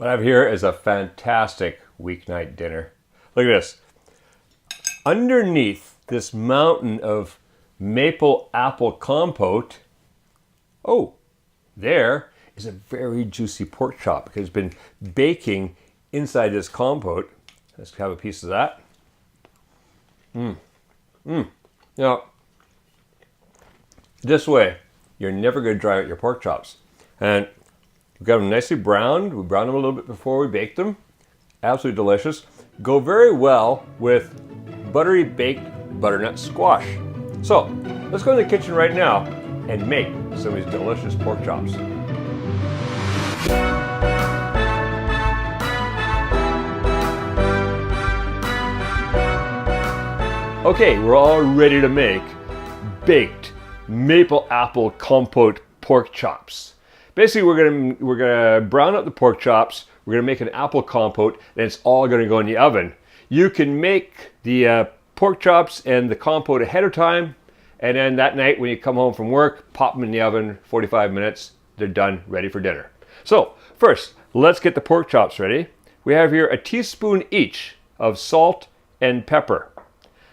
What I have here is a fantastic weeknight dinner. Look at this. Underneath this mountain of maple apple compote, oh, there is a very juicy pork chop because it's been baking inside this compote. Let's have a piece of that. Now, this way, you're never going to dry out your pork chops. And we've got them nicely browned. We browned them a little bit before we baked them. Absolutely delicious. Go very well with buttery baked butternut squash. So, let's go in the kitchen right now and make some of these delicious pork chops. Okay, we're all ready to make baked maple apple compote pork chops. Basically, we're gonna brown up the pork chops. We're gonna make an apple compote, and it's all gonna go in the oven. You can make the pork chops and the compote ahead of time, and then that night when you come home from work, pop them in the oven, 45 minutes, they're done, ready for dinner. So first, let's get the pork chops ready. We have here a teaspoon each of salt and pepper.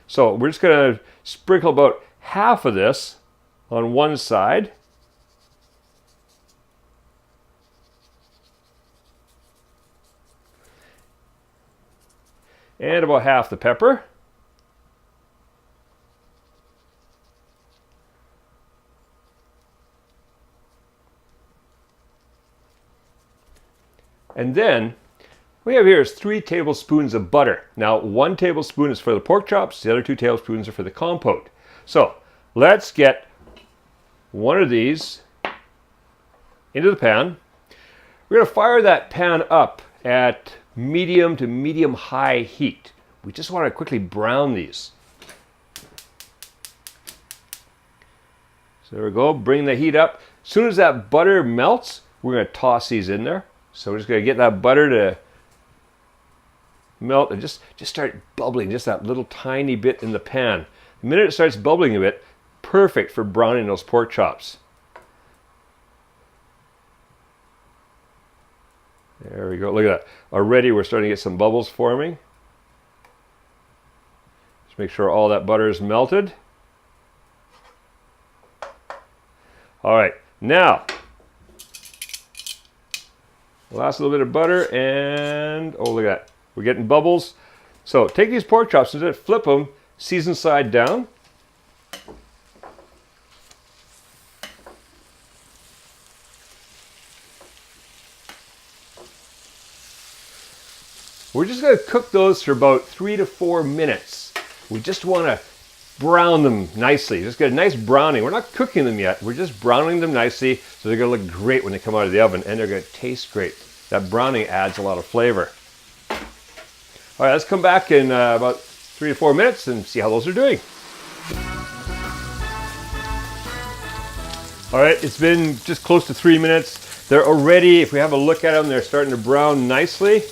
So we're just gonna sprinkle about half of this on one side. And about half the pepper. And then what we have here is 3 tablespoons of butter. Now 1 tablespoon is for the pork chops, the other 2 tablespoons are for the compote. So let's get one of these into the pan. We're going to fire that pan up at medium to medium high heat. We just want to quickly brown these. So there we go, bring the heat up. As soon as that butter melts, we're going to toss these in there. So we're just going to get that butter to melt and just start bubbling, just that little tiny bit in the pan. The minute it starts bubbling a bit, perfect for browning those pork chops. There we go, look at that. Already we're starting to get some bubbles forming. Just make sure all that butter is melted. All right, now, last little bit of butter and, oh look at that, we're getting bubbles. So take these pork chops and just flip them, season side down. We're just going to cook those for about 3 to 4 minutes. We just want to brown them nicely. Just get a nice browning. We're not cooking them yet. We're just browning them nicely so they're going to look great when they come out of the oven, and they're going to taste great. That browning adds a lot of flavor. All right, let's come back in about 3 to 4 minutes and see how those are doing. All right, it's been just close to 3 minutes. They're already, if we have a look at them, they're starting to brown nicely.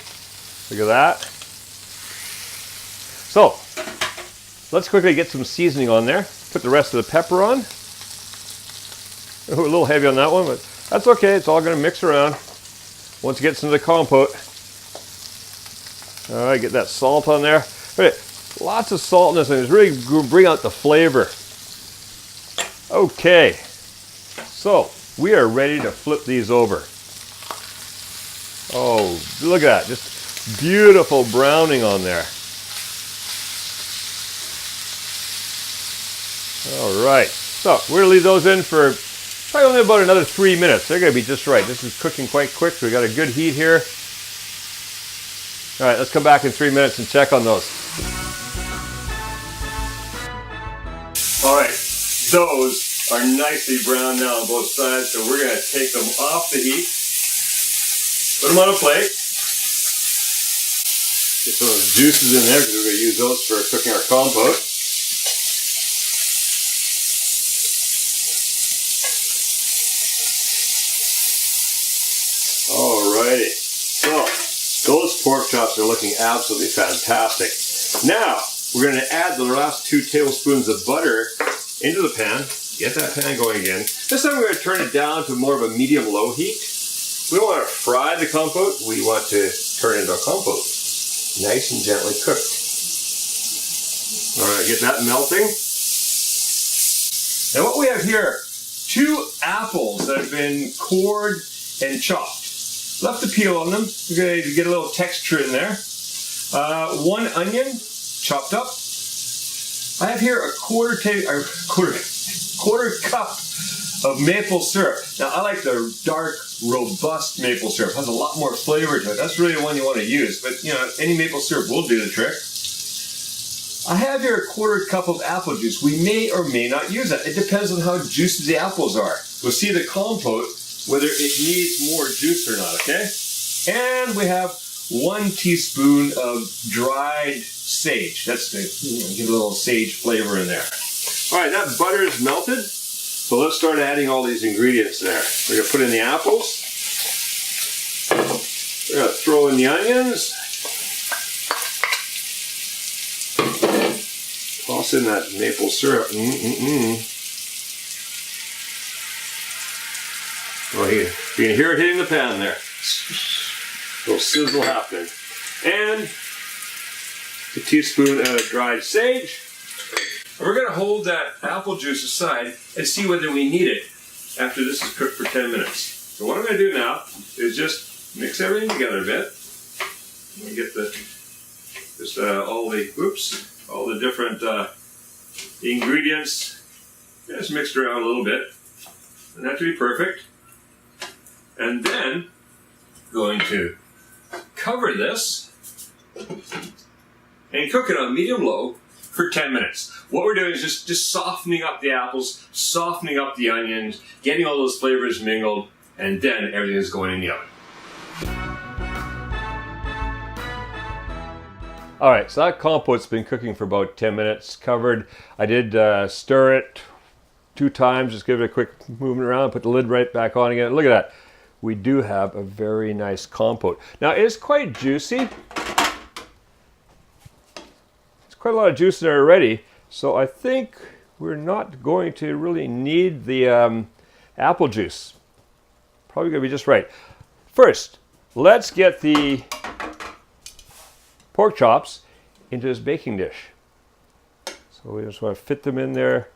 Look at that. So, let's quickly get some seasoning on there. Put the rest of the pepper on. Oh, a little heavy on that one, but that's okay. It's all going to mix around once it gets into the compote. All right, get that salt on there. Okay, lots of salt in this thing. It's really going to bring out the flavor. Okay, so we are ready to flip these over. Oh, look at that. Just beautiful browning on there. All right, so we're gonna leave those in for probably only about another 3 minutes. They're gonna be just right. This is cooking quite quick, so we got a good heat here. All right, let's come back in 3 minutes and check on those. All right, those are nicely browned now on both sides, so we're gonna take them off the heat, put them on a plate. Get some of those juices in there because we're going to use those for cooking our compote. Alrighty, so those pork chops are looking absolutely fantastic. Now we're going to add the last 2 tablespoons of butter into the pan. Get that pan going again. This time we're going to turn it down to more of a medium-low heat. We don't want to fry the compote, we want to turn it into a compote. Nice and gently cooked. Alright, get that melting. And what we have here, 2 apples that have been cored and chopped. Left the peel on them, we're going to get a little texture in there. 1 onion, chopped up. I have here a quarter cup of maple syrup. Now I like the dark, robust maple syrup. It has a lot more flavor to it. That's really the one you want to use, but you know, any maple syrup will do the trick. I have here a quarter cup of apple juice. We may or may not use that. It depends on how juicy the apples are. We'll see the compote, whether it needs more juice or not, okay? And we have 1 teaspoon of dried sage. That's to give a little sage flavor in there. All right, that butter is melted. So let's start adding all these ingredients there. We're gonna put in the apples. We're gonna throw in the onions. Toss in that maple syrup. Oh, you can hear it hitting the pan there. A little sizzle happening. And a teaspoon of dried sage. We're going to hold that apple juice aside and see whether we need it after this is cooked for 10 minutes. So what I'm going to do now is just mix everything together a bit. And get all the different ingredients just mixed around a little bit. And that to be perfect. And then going to cover this and cook it on medium-low for 10 minutes. What we're doing is just softening up the apples, softening up the onions, getting all those flavors mingled, and then everything is going in the oven. All right, so that compote's been cooking for about 10 minutes, covered. I did stir it 2 times, just give it a quick movement around, put the lid right back on again. Look at that. We do have a very nice compote. Now, it's quite juicy. There's quite a lot of juice in there already, so I think we're not going to really need the apple juice. Probably going to be just right. First, let's get the pork chops into this baking dish. So we just want to fit them in there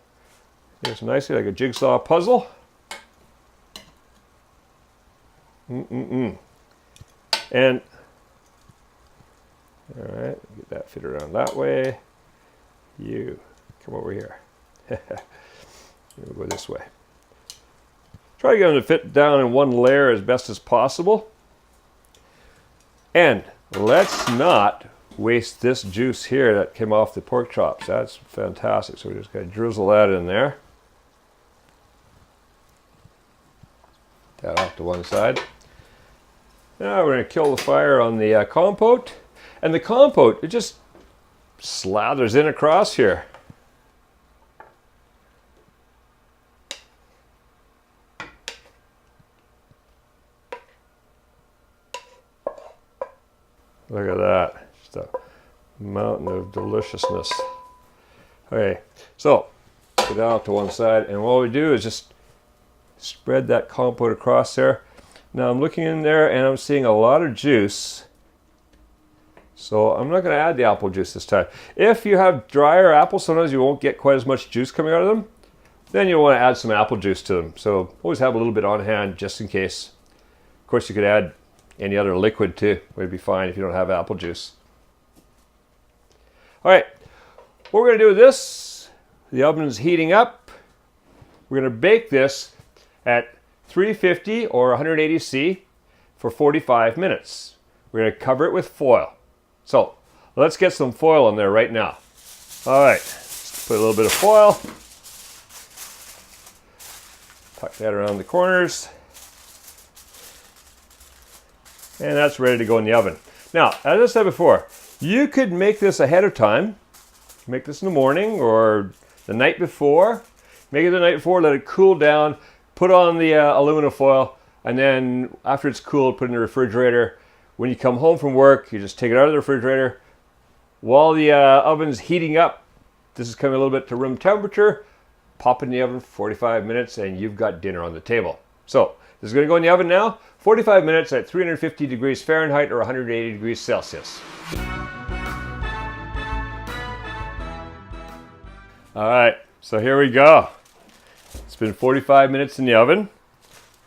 just nicely like a jigsaw puzzle. And all right, get that fit around that way. You come over here. We'll go this way. Try to get them to fit down in one layer as best as possible. And let's not waste this juice here that came off the pork chops. That's fantastic. So we're just going to drizzle that in there. That off to one side. Now we're going to kill the fire on the compote. And the compote, it just slathers in across here. Look at that. Just a mountain of deliciousness. Okay, so put that off to one side. And what we do is just spread that compote across there. Now I'm looking in there and I'm seeing a lot of juice. So I'm not going to add the apple juice this time. If you have drier apples, sometimes you won't get quite as much juice coming out of them. Then you'll want to add some apple juice to them. So always have a little bit on hand just in case. Of course you could add any other liquid too. It would be fine if you don't have apple juice. All right, what we're going to do with this, the oven is heating up. We're going to bake this at 350 or 180 C for 45 minutes. We're going to cover it with foil. So let's get some foil on there right now. All right, let's put a little bit of foil. Tuck that around the corners. And that's ready to go in the oven. Now, as I said before, you could make this ahead of time. Make this in the morning or the night before. Make it the night before, let it cool down, put on the aluminum foil, and then after it's cooled, put it in the refrigerator. When you come home from work, you just take it out of the refrigerator. While the oven's heating up, this is coming a little bit to room temperature, pop it in the oven for 45 minutes and you've got dinner on the table. So This is going to go in the oven now, 45 minutes at 350 degrees Fahrenheit or 180 degrees Celsius. All right, so here we go. It's been 45 minutes in the oven,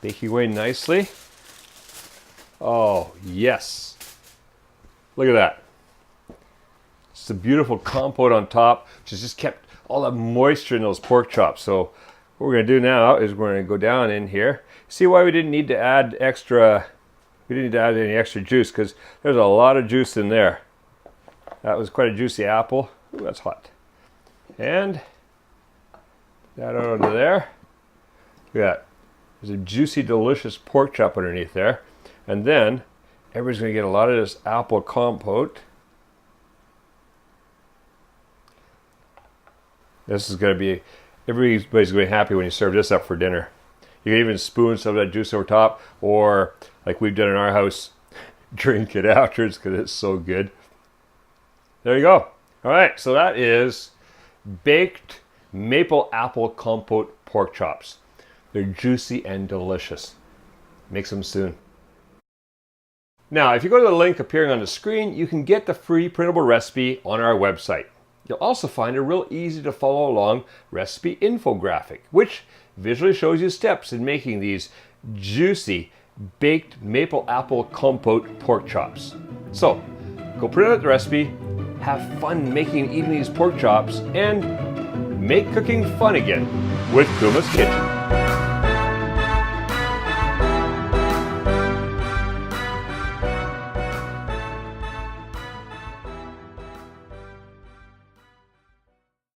baking away nicely. Oh, yes. Look at that. It's a beautiful compote on top, which has just kept all the moisture in those pork chops. So what we're going to do now is we're going to go down in here. See why we didn't need to add extra, we didn't need to add any extra juice, because there's a lot of juice in there. That was quite a juicy apple. Ooh, that's hot. And that out under there. Look at that. There's a juicy, delicious pork chop underneath there. And then everybody's going to get a lot of this apple compote. This is going to be, everybody's going to be happy when you serve this up for dinner. You can even spoon some of that juice over top, or like we've done in our house, drink it afterwards because it's so good. There you go. All right, so that is baked maple apple compote pork chops. They're juicy and delicious. Make some soon. Now, if you go to the link appearing on the screen, you can get the free printable recipe on our website. You'll also find a real easy to follow along recipe infographic, which visually shows you steps in making these juicy baked maple apple compote pork chops. So, go print out the recipe, have fun making and eating these pork chops, and make cooking fun again with Kuma's Kitchen.